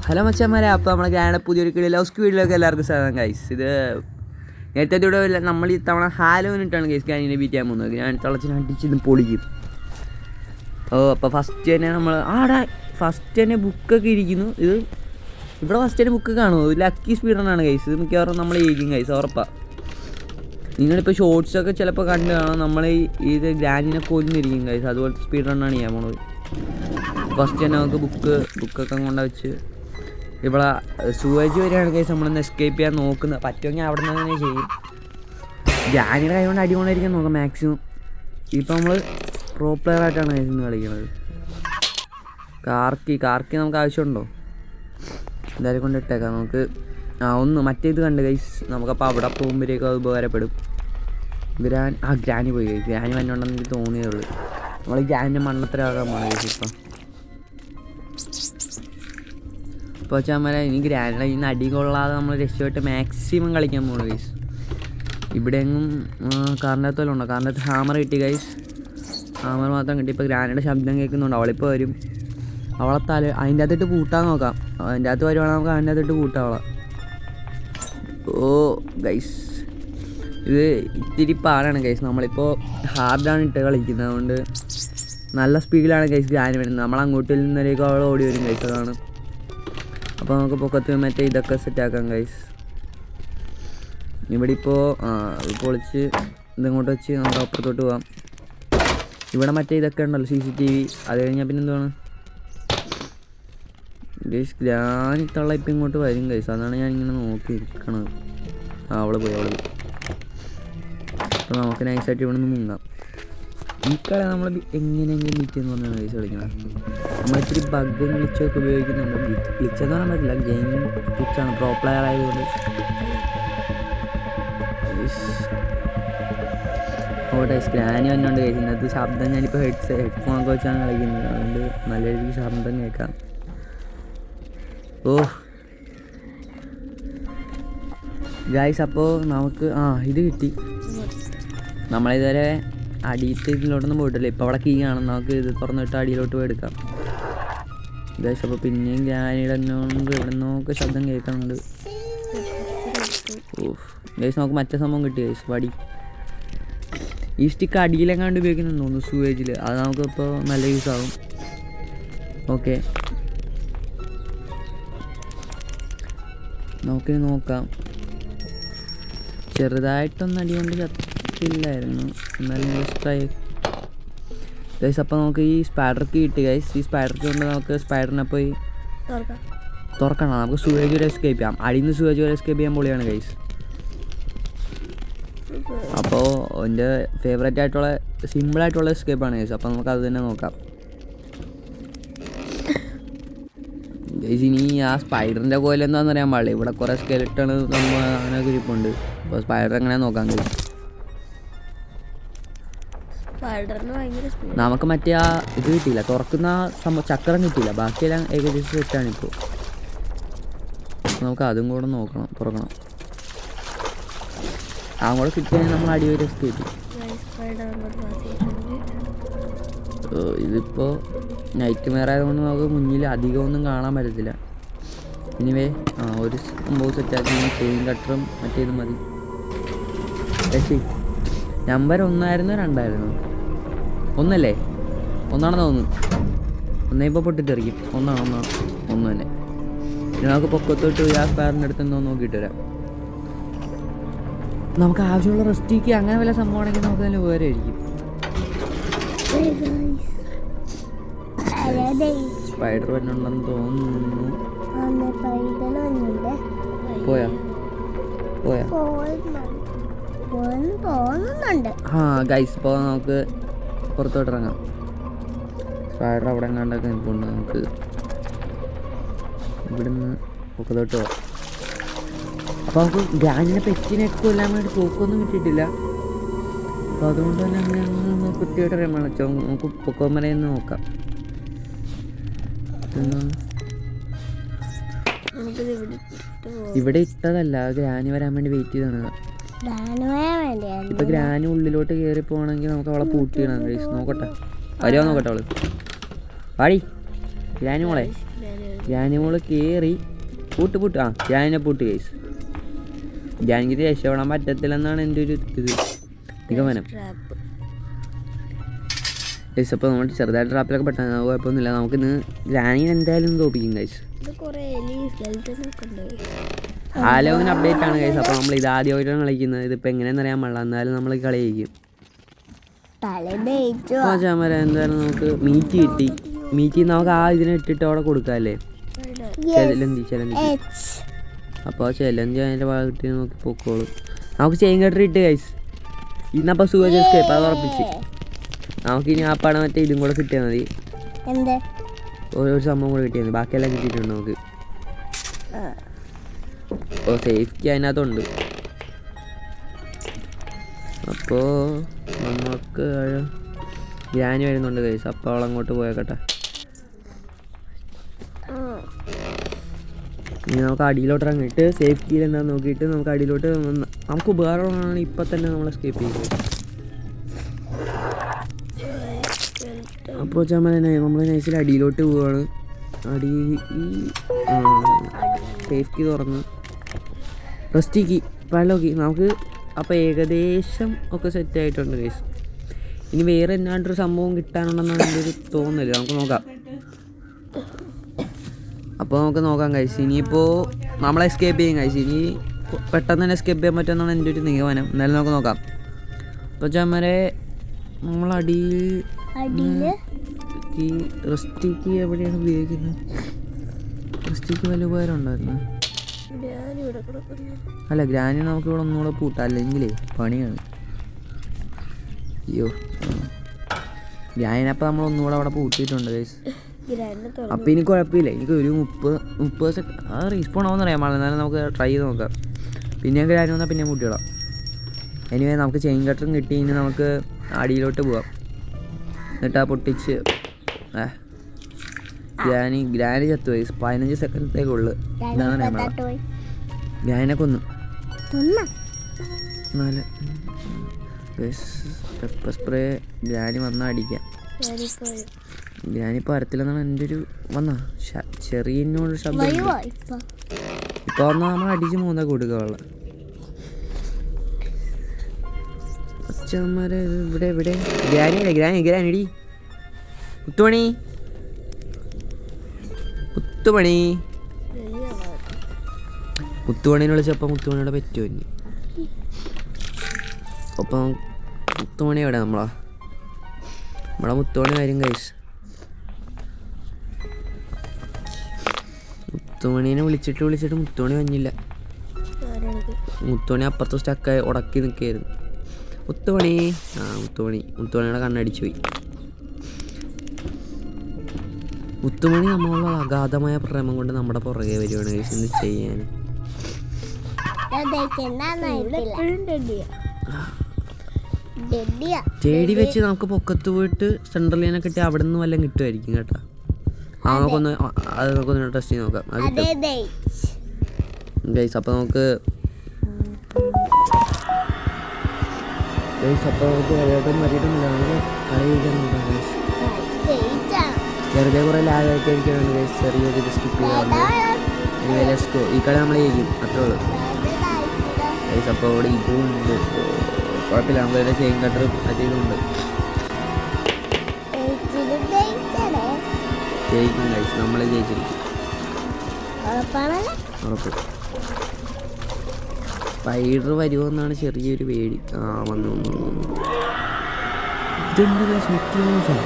Hello മച്ചാന്മാരെ, അപ്പോൾ നമ്മളെ grand പുതിയൊരു കിളി ലവ് വീഡിയോയിലേക്ക് എല്ലാവർക്കും സ്വാഗതം ഗൈസ്. ഇത് നേരത്തെ ഇവിടെ നമ്മൾ ഈ തവണ ഹാലോവിനിട്ടാണ് ഗൈസ് ഗ്രാനിനെ ബീറ്റ് ചെയ്യാൻ പോകുന്നത്. ഗ്രാൻ തിളച്ചിന് അടിച്ചിത് പൊളിക്കും. അപ്പോൾ ഫസ്റ്റ് തന്നെ നമ്മൾ ഫസ്റ്റ് തന്നെ ബുക്കൊക്കെ ഇരിക്കുന്നു. ഇത് ഇവിടെ ഫസ്റ്റ് തന്നെ ബുക്ക് കാണുമോ? ലക്കി സ്പീഡാണ് ഗൈസ്. ഇത് മിക്കവാറും നമ്മൾ ജയിക്കും ഗൈസ്, ഉറപ്പാണ്. നിങ്ങളിപ്പോൾ ഷോർട്സൊക്കെ ചിലപ്പോൾ കണ്ട് കാണാം. നമ്മൾ ഇത് ഗ്രാനിനെ കൊല്ലിരിക്കും ഗൈസ്, അതുപോലത്തെ സ്പീഡ് റണ്ണാണ് ചെയ്യാൻ പോണത്. ഫസ്റ്റ് തന്നെ നമുക്ക് ബുക്കൊക്കെ കൊണ്ട് വെച്ച് ഇവിടെ സൂവേജ് വരെയാണ് കേസ് നമ്മളൊന്ന് എസ്കേപ്പ് ചെയ്യാൻ നോക്കുന്നത്. പറ്റുമെങ്കിൽ അവിടെ നിന്ന് തന്നെ ചെയ്യും. ഗ്രാനിയുടെ കൈ കൊണ്ട് അടികൊണ്ടിരിക്കാൻ നോക്കാം മാക്സിമം. ഇപ്പം നമ്മൾ പ്രോ പ്ലെയർ ആയിട്ടാണ് കേസ് ഇന്ന് കളിക്കുന്നത്. കാർക്കി നമുക്ക് ആവശ്യമുണ്ടോ? എന്തായാലും കൊണ്ട് ഇട്ടേക്കാം നമുക്ക്. മറ്റേത് കണ്ട് കൈസ്, നമുക്കപ്പോൾ അവിടെ പോകുമ്പോഴേക്കും അത് ഉപകാരപ്പെടും. ഗ്രാനി പോയി കഴിക്കും. ഗ്രാനി വന്നുണ്ടെന്ന് എനിക്ക് തോന്നിയേ ഉള്ളൂ. നമ്മൾ ഗ്രാനിൻ്റെ മണ്ണത്തരാകാൻ പോകണം കേസ്. ഇപ്പോൾ വെച്ചാൽ ഇനി ഗ്രാനിയുടെ ഇന്ന് അടി കൊള്ളാതെ നമ്മൾ രക്ഷപ്പെട്ട് മാക്സിമം കളിക്കാൻ പോകണം ഗൈസ്. ഇവിടെ എങ്ങും കാറിൻ്റെ അകത്ത് വല്ലതും ഉണ്ടോ? കാറിൻ്റെ അകത്ത് ഹാമർ കിട്ടി ഗൈസ്. ഹാമർ മാത്രം കിട്ടി. ഇപ്പോൾ ഗ്രാനിയുടെ ശബ്ദം കേൾക്കുന്നുണ്ട്. അവളിപ്പോൾ വരും. അവളെ അതിൻ്റെ അകത്തിട്ട് പൂട്ടാൻ നോക്കാം. അതിൻ്റെ അകത്ത് വരുവാണെങ്കിൽ നമുക്ക് അതിൻ്റെ അകത്തിട്ട് പൂട്ടാം അവളെ. ഗൈസ്, ഇത് ഇത്തിരി പാടാണ് ഗൈസ്. നമ്മളിപ്പോൾ ഹാർഡാണ് ഇട്ട് കളിക്കുന്നത്. അതുകൊണ്ട് നല്ല സ്പീഡിലാണ് ഗൈസ് ഗ്രാനി വരുന്നത്. നമ്മൾ അങ്ങോട്ടിൽ നിന്നൊരേക്കും അവൾ ഓടി വരും ഗൈസ്. അതാണ്. അപ്പോൾ നമുക്ക് പൊക്കത്ത് മറ്റേ ഇതൊക്കെ സെറ്റാക്കാം ഗൈസ്. ഇവിടെ ഇപ്പോൾ പൊളിച്ച് ഇതിങ്ങോട്ട് വെച്ച് നമുക്ക് അപ്പുറത്തോട്ട് പോകാം. ഇവിടെ മറ്റേ ഇതൊക്കെ ഉണ്ടല്ലോ, CCTV. അത് കഴിഞ്ഞാൽ പിന്നെ എന്താണ് ഗൈസ്, ഗ്രാനിത്തുള്ള ഇപ്പം ഇങ്ങോട്ട് വരും ഗൈസ്. അതാണ് ഞാനിങ്ങനെ നോക്കി ഇരിക്കണത്. അവള് പോയി. അപ്പോൾ നമുക്ക് നൈസായിട്ട് ഇവിടെ നിന്ന് മുങ്ങാം. ഈ കളി നമ്മൾ എങ്ങനെയെങ്കിലും ഗ്ലിച്ചെന്ന് പറഞ്ഞാണ് ഗൈസ് കളിക്കണം. നമ്മളിത്തിരി ബഗ്ഗും ഗ്ലിച്ചൊക്കെ ഉപയോഗിക്കുന്നുണ്ട്. ഗ്ലിച്ചെന്ന് പറയാൻ പറ്റില്ല, ഗെയിം ഗ്ലിച്ചാണ്. പ്രോ പ്ലെയർ ആയതുകൊണ്ട് ഗ്രാനി വന്നുകൊണ്ട് കഴിക്കും. ഇന്നത്തെ ശബ്ദം ഞാനിപ്പോൾ ഹെഡ്ഫോണൊക്കെ വെച്ചാണ് കളിക്കുന്നത്. അതുകൊണ്ട് നല്ല രീതിക്ക് ശബ്ദം കേൾക്കാം. ഗൈസ്, അപ്പോൾ നമുക്ക് ഇത് കിട്ടി. നമ്മളിതുവരെ അടിയിട്ട് ഇതിലോട്ടൊന്നും പോയിട്ടില്ല. ഇപ്പോൾ അവിടെ കീ കാണും. നമുക്ക് ഇത് തുറന്നിട്ട് അടിയിലോട്ട് പോയി എടുക്കാം ഗൈസ്. അപ്പോൾ പിന്നെയും ഗ്രാനിയുടെ ഇവിടെ നിന്നൊക്കെ ശബ്ദം കേൾക്കുന്നുണ്ട്. ഗൈസ്, നമുക്ക് മറ്റേ സംഭവം കിട്ടി ഗൈസ്, വടി. ഈ സ്റ്റിക്ക് അടിയിലെങ്ങാണ്ട് ഉപയോഗിക്കുന്നുണ്ട് തോന്നുന്നു, സൂവേജിൽ. അത് നമുക്കിപ്പോൾ നല്ല യൂസ് ആകും. ഓക്കെ, നമുക്കിനി നോക്കാം. ചെറുതായിട്ടൊന്നും അടി കൊണ്ട് ചത്തില്ലായിരുന്നു, എന്നാലും ഇഷ്ടമായി ഗൈസ്. അപ്പോൾ നമുക്ക് ഈ സ്പൈഡർക്ക് കിട്ടി ഗൈസ്. ഈ സ്പൈഡർക്ക് കൊണ്ട് നമുക്ക് സ്പൈഡറിനെ പോയി തുറക്കണം. നമുക്ക് സൂവേജ് വരെ എസ്കേപ്പ് ചെയ്യാം. അടിയിൽ നിന്ന് സൂവേജ് വരെ എസ്കേപ്പ് ചെയ്യാൻ പൊളിയാണ് ഗൈസ്. അപ്പോൾ എൻ്റെ ഫേവറേറ്റ് ആയിട്ടുള്ള സിമ്പിളായിട്ടുള്ള എസ്കേപ്പാണ് ഗൈസ്. അപ്പോൾ നമുക്ക് അത് തന്നെ നോക്കാം ഗൈസ്. ഇനി ആ സ്പൈഡറിൻ്റെ കോയിൽ എന്താണെന്ന് അറിയാൻ പാടില്ല. ഇവിടെ കുറേ സ്കെലിട്ടണ് നമ്മൾ അങ്ങനെ ഇരിപ്പുണ്ട്. അപ്പോൾ സ്പൈഡർ എങ്ങനെ നോക്കാം ഗൈസ്. നമുക്ക് മറ്റേ ഇത് കിട്ടിയില്ല, തുറക്കുന്ന ചക്രം കിട്ടിയില്ല. ബാക്കിയെല്ലാം ഏകദേശം സെറ്റാണ്. ഇപ്പോൾ നമുക്ക് അതും കൂടെ നോക്കണം, തുറക്കണം. അങ്ങോട്ട് കിട്ടിയാൽ നമ്മൾ അടി വരെ എസ്കേപ്പ്. ഇതിപ്പോൾ നൈറ്റ് മെയർ ആയതുകൊണ്ട് നമുക്ക് മുന്നിൽ അധികമൊന്നും കാണാൻ പറ്റത്തില്ല. ഇനിവേ ഒരു സംഭവം സെറ്റാക്കി ചെയിൻ കട്ടറും മറ്റേതും മതി. പക്ഷേ നമ്പർ 1 2 ഒന്നല്ലേ? 1 തോന്നുന്നു. 1 ഇപ്പോൾ പൊട്ടിത്തെറിക്കും. 1 തന്നെ. ഇനി നമുക്ക് പൊക്കത്തോട്ട് ആ സ്പയറിൻ്റെ അടുത്ത് എന്തോ നോക്കിയിട്ട് വരാം. നമുക്ക് ആവശ്യമുള്ള റെസ്റ്റിക്ക് അങ്ങനെ വല്ല സംഭവമാണെങ്കിൽ നമുക്ക് തന്നെ ഉപകാരമായിരിക്കും. സ്പൈഡർ വന്നുണ്ടെന്ന് തോന്നുന്നു. പോയാ ഗൈസ്, ഇപ്പോൾ നമുക്ക് പുറത്തോട്ട് ഇറങ്ങാം. സ്പൈഡർ അവിടെ എങ്ങാണ്ടൊക്കെ നിൽപ്പുണ്ട്. നമുക്ക് ഇവിടുന്ന് പുറത്തോട്ട് പോകാം. അപ്പോൾ നമുക്ക് ഗ്രാനിനെ പെറ്റിനെയൊക്കെ കൊല്ലാൻ വേണ്ടി തോക്കൊന്നും കിട്ടിയിട്ടില്ല. അപ്പോൾ അതുകൊണ്ട് തന്നെ അങ്ങനെ കൃത്യമായിട്ട് അറിയാൻ വെച്ചോ. നമുക്ക് പൊക്കോമലയെന്ന് നോക്കാം. ഇവിടെ ഇട്ടതല്ല, ഗ്രാനി വരാൻ വേണ്ടി വെയിറ്റ് ചെയ്താണ്. ഇപ്പൊ ഗ്രാനി ഉള്ളിലോട്ട് കയറി പോകണമെങ്കിൽ നമുക്ക് അവളെ പൂട്ടിയിടണം ഗൈസ്. നോക്കട്ടെ, വരുമോ നോക്കട്ടെ അവള്. പാടി ഗ്രാനി മോളെ. ഗ്രാനിമോള് കയറി പൂട്ട് ആ ഗ്രാനിനെ പൂട്ട് കേസ്. ഗ്രാനിക്ക് രക്ഷപ്പെടാൻ പറ്റത്തില്ലെന്നാണ് എൻ്റെ ഒരു ഇത് നിഗമനം. ഗൈസ് അപ്പോൾ നമ്മൾ ചെറുതായിട്ട് ട്രാപ്പിലൊക്കെ പെട്ടെന്ന് കുഴപ്പമൊന്നുമില്ല. നമുക്കിന്ന് ഗ്രാനിനെ എന്തായാലും തോപ്പിക്കും ഗൈസ്. ഹാലോവിന് അപ്ഡേറ്റ് ആണ് ഗൈസ്. അപ്പോൾ നമ്മൾ ഇത് ആദ്യമായിട്ടാണ് കളിക്കുന്നത്. ഇതിപ്പോൾ എങ്ങനെയാണെന്ന് അറിയാൻ പാടില്ല, എന്നാലും നമ്മൾ കളി കഴിക്കും. ചാമര എന്തായാലും നമുക്ക് മീറ്റ് കിട്ടി. മീറ്റ് നമുക്ക് ആ ഇതിനെ ഇട്ടിട്ട് അവിടെ കൊടുക്കാമല്ലേ, ചെലന്തി. അപ്പോൾ ചെലന്തി അതിൻ്റെ ഭാഗത്ത് നോക്കി പൊക്കോളും. നമുക്ക് ചെയിൻ കട്ടർ ഇട്ട് ഗൈസ്. ഇന്നപ്പോൾ സുഖം എസ്കേപ്പ് അത് ഉറപ്പിച്ച്. നമുക്കിനി ആ പടം മറ്റേ ഇതും കൂടെ കിട്ടിയാൽ മതി, ഒരു സംഭവം കൂടെ കിട്ടിയാൽ മതി. ബാക്കിയെല്ലാം കിട്ടിയിട്ടുണ്ട് നമുക്ക്. അപ്പോൾ സേഫ്റ്റി അതിനകത്തുണ്ട്. അപ്പോൾ നമുക്ക് ഗ്രാനി വരുന്നുണ്ട് ഗൈസ്. അപ്പോൾ അവളങ്ങോട്ട് പോയേക്കട്ടെ. ഇനി നമുക്ക് അടിയിലോട്ട് ഇറങ്ങിയിട്ട് സേഫ്റ്റിയിൽ എന്താണെന്ന് നോക്കിയിട്ട് നമുക്ക് അടിയിലോട്ട് നമുക്ക് ഉപകാരമുള്ളതാണ് ഇപ്പം തന്നെ നമ്മൾ എസ്കേപ്പ് ചെയ്യുന്നത്. അപ്പോൾ ചമ്മനെ നമ്മൾ നൈസിൽ അടിയിലോട്ട് പോവുകയാണ്. അടി സേഫ്റ്റി തുറന്ന് റെസ്റ്റിക്ക് വെള്ളമൊക്കെ നമുക്ക് അപ്പോൾ ഏകദേശം ഒക്കെ സെറ്റായിട്ടുണ്ട് ഗൈസ്. ഇനി വേറെ എന്നാണ്ടൊരു സംഭവം കിട്ടാനുണ്ടെന്നാണ് എൻ്റെ ഒരു തോന്നല്. നമുക്ക് നോക്കാം. അപ്പോൾ നമുക്ക് നോക്കാം ഗൈസ്. ഇനിയിപ്പോൾ നമ്മൾ എസ്കേപ്പ് ചെയ്യും ഗൈസ്. ഇനി പെട്ടെന്ന് തന്നെ എസ്കേപ്പ് ചെയ്യാൻ പറ്റുമെന്നാണ് എൻ്റെ ഒരു നിഗമനം. എന്നാലും നമുക്ക് നോക്കാം. അപ്പോൾ ചമ്മരെ നമ്മൾ ഈ റെസ്റ്റിക്ക് എവിടെയാണ് ഉപയോഗിക്കുന്നത്? റെസ്റ്റിക്ക് വലിയ ഉപകാരം ഉണ്ടായിരുന്നു. അല്ല ഗ്രാനി നമുക്ക് ഇവിടെ ഒന്നുകൂടെ പൂട്ടാം, അല്ലെങ്കിലേ പണിയാണ്. അയ്യോ ഗ്രാനിനപ്പം നമ്മൾ ഒന്നുകൂടെ അവിടെ പൂട്ടിയിട്ടുണ്ട് ഗൈസ്. അപ്പം ഇനി കുഴപ്പമില്ല. എനിക്ക് ഒരു 30 സെക്കൻഡ് ആ റീസ്പോൺ ആവുമെന്ന് അറിയാൻ പാടില്ല. എന്നാലും നമുക്ക് ട്രൈ ചെയ്ത് നോക്കാം. പിന്നെ ഗ്രാനി വന്നാൽ പിന്നെ പൂട്ടിയിടാം. എനിവേ നമുക്ക് ചെയിൻ കട്ടറും കിട്ടി. ഇനി നമുക്ക് അടിയിലോട്ട് പോവാം. എന്നിട്ട് ആ പൊട്ടിച്ച് ഗ്രാനി ചത്തു പോയി. 15 സെക്കൻഡത്തേക്കുള്ളു. ഇതാണ് ഗ്രാനിനെ കൊന്നു. നല്ല പെപ്പർ സ്പ്രേ ഗ്രാനി വന്നാൽ അടിക്കാം. ഗ്രാനി ഇപ്പോൾ വരത്തില്ലെന്നാണ് എൻ്റെ ഒരു ചെറിയനോട് ശബ്ദം. ഇപ്പോൾ വന്നാൽ നമ്മൾ അടിച്ച് മൂന്നാ കൊടുക്കാനുള്ള അച്ഛന്മാരെ ഇവിടെ ഗ്രാനിയല്ലേ ഗ്രാനിടി മുത്തുമണീനെ വിളിച്ചപ്പോൾ മുത്തുമണിയുടെ പറ്റുമോ ഇനി? അപ്പം മുത്തുമണി എവിടെ നമ്മളെ മുത്തുമണി വരും ഗൈസ്. മുത്തുമണീനെ വിളിച്ചിട്ട് മുത്തുമണി വന്നില്ല. മുത്തുമണി അപ്പുറത്ത് സ്റ്റക്കായി ഉടക്കി നിൽക്കുകയായിരുന്നു. മുത്തുമണിയുടെ കണ്ണടിച്ചു പോയി. മുത്തുമണി നമ്മളുള്ള അഗാധമായ പ്രേമം കൊണ്ട് നമ്മുടെ പുറകെ വരുവാണ് ഗൈസ്. എന്ത് ചെയ്യാൻ? തേടി വെച്ച് നമുക്ക് പൊക്കത്ത് പോയിട്ട് സെൻട്രൽ ലൈനൊക്കെ കിട്ടി അവിടെ നിന്ന് വല്ലതും കിട്ടുമായിരിക്കും കേട്ടോ. നമുക്കൊന്ന് ടെസ്റ്റ് ചെയ്ത് നോക്കാം. ഗൈസ് അപ്പോൾ നമുക്ക് പറ്റിയിട്ടൊന്നുമില്ല. നമുക്ക് അറിയിക്കാൻ നോക്കാം ഗൈസ്. വെറുതെ കുറേ ലാഗൊക്കെ ആയിരിക്കണം ഗൈസ്. ചെറിയൊരു സ്കിപ്പ് ചെയ്യാറുണ്ട്. ഈ കളി നമ്മൾ ചെയ്യും, അത്രേ ഉള്ളൂ ഗൈസ്. അപ്പോൾ അവിടെ ഇതുണ്ട്, കുഴപ്പമില്ല. നമ്മളതിൻ്റെ ചെയിൻ കട്ടറും അതുണ്ട്. ജയിക്കും ഗൈസ്, നമ്മളെ ജയിച്ചിരിക്കും ഉറപ്പ്. സ്പൈഡർ വരുമോ എന്നാണ് ചെറിയൊരു പേടി. വന്നു ഇതെന്ത് ഗൈസ്? മിക്കി മൗസാണ്.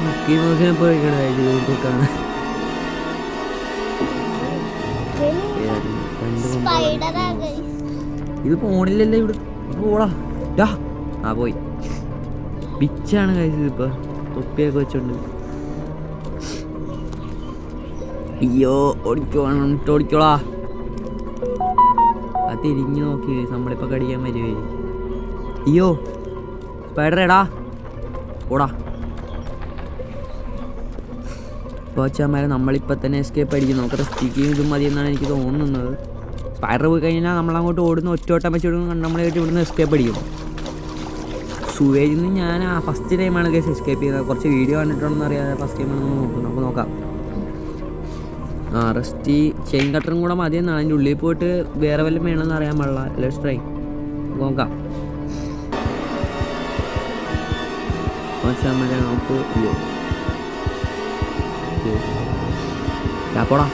മിക്കി മൗസിനെ പോയിക്കണം ഗൈസ് കാണാൻ. ഇത് പോണില്ലല്ലോ ഇവിടെ. പോടാ പോയി. പിച്ചാണ് കഴിച്ചത്. ഇതിപ്പോൾ തൊപ്പിയൊക്കെ വെച്ചോണ്ട്. അയ്യോ ഓടിക്കോളാ. അത് തിരിഞ്ഞു നോക്കി നമ്മളിപ്പോൾ കടിക്കാൻ വരുവേ. അയ്യോ സ്പൈഡറേടാ പോടാ. കോച്ചന്മാരെ നമ്മളിപ്പോൾ തന്നെ എസ്കേപ്പ് അടിക്കും. നമുക്ക് റെസ്റ്റിക്കും ഇതും മതി എന്നാണ് എനിക്ക് തോന്നുന്നത്. സ്പൈഡർ പോയി കഴിഞ്ഞാൽ നമ്മളങ്ങോട്ട് ഓടുന്ന ഒറ്റോട്ടം വെച്ച് നമ്മളായിട്ട് ഇവിടുന്ന് എസ്കേപ്പ് അടിക്കും. സുവേജിൽ നിന്ന് ഞാൻ ഫസ്റ്റ് ടൈമാണ് കേസ് എസ്കേപ്പ് ചെയ്യുന്നത്. കുറച്ച് വീഡിയോ കണ്ടിട്ടുണ്ടെന്ന് അറിയാതെ ഫസ്റ്റ് ടൈമാണെന്ന് നോക്കും. നമുക്ക് നോക്കാം. റെസ്റ്റ് ചെയിൻ കട്ടറും കൂടെ മതിയെന്നാണ്. അതിൻ്റെ ഉള്ളിൽ പോയിട്ട് വേറെ വല്ലതും വേണമെന്ന് അറിയാൻ പാടില്ല. ലെറ്റ്സ് ട്രൈ നോക്കാം. നമുക്ക് പോടാ.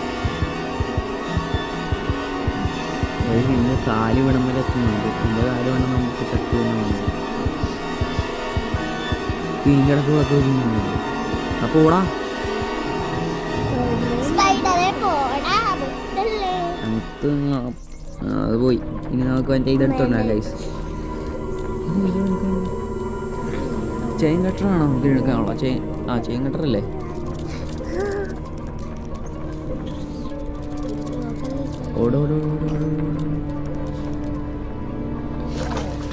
ഇന്ന് കാല് വിടമ്പലെത്തുന്നുണ്ട്. എൻ്റെ കാല് വേണം നമുക്ക് ചത്തു വന്നുണ്ട്. ഇതിൻ്റെ ഇടയ്ക്കുള്ളൊക്കെ വരുന്നുണ്ട്. അപ്പോൾ ഓടാ അത് പോയി. ഇനി നമുക്ക് മറ്റേ ഇതെടുത്തോണ്ടാ ഗൈസ്. ചെയിൻ കട്ടറാണോ നമുക്ക് എടുക്കാനുള്ള? ചെയിൻ കട്ടറല്ലേ?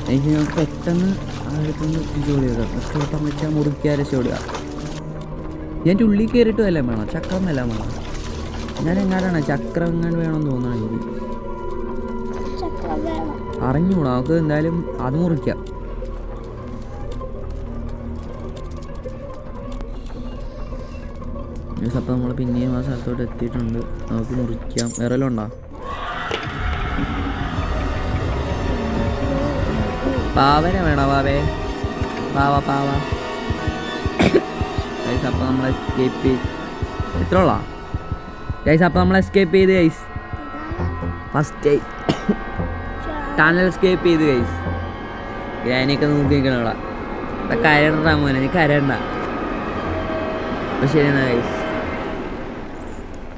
എനിക്ക് നമുക്ക് പെട്ടെന്ന് അടുത്തൊന്ന് ജോലി ചെയ്താൽ ഒറ്റവട്ടം വെച്ചാൽ മുറിക്കാൻ രക്ഷപ്പെടുക. ഞാൻ ഉള്ളിൽ കയറിയിട്ട് വല്ലതും വേണം. ചക്രം എല്ലാം വേണം. ഞാൻ എങ്ങാട്ടാണ് ചക്രം എങ്ങാണ്ട് വേണമെന്ന് തോന്നണം എനിക്ക്. അറിഞ്ഞൂടാ. നമുക്ക് എന്തായാലും അത് മുറിക്കാം. അപ്പം നമ്മൾ പിന്നെയും ആ സ്ഥലത്തോട്ട് എത്തിയിട്ടുണ്ട്. നമുക്ക് മുറിക്കാം. വേറെ വല്ലതും ഉണ്ടോ? പാവനെ വേണോ? പാവ ഗൈസ്. അപ്പം നമ്മൾ എസ്കേപ്പ് ചെയ്ത് എത്ര ഉള്ള ഗൈസ്? അപ്പം നമ്മൾ എസ്കേപ്പ് ചെയ്ത് ഗൈസ്. ഫസ്റ്റ് ടണൽ എസ്കേപ്പ് ചെയ്ത് ഗൈസ്. ഗ്രാനിയൊക്കെ നോക്കി നിൽക്കണം അവിടെ. അപ്പം കരണ്ട മോനെ, നീ കരണ്ട. അപ്പം ശരി എന്നാ ഗൈസ്.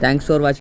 Thanks for watching.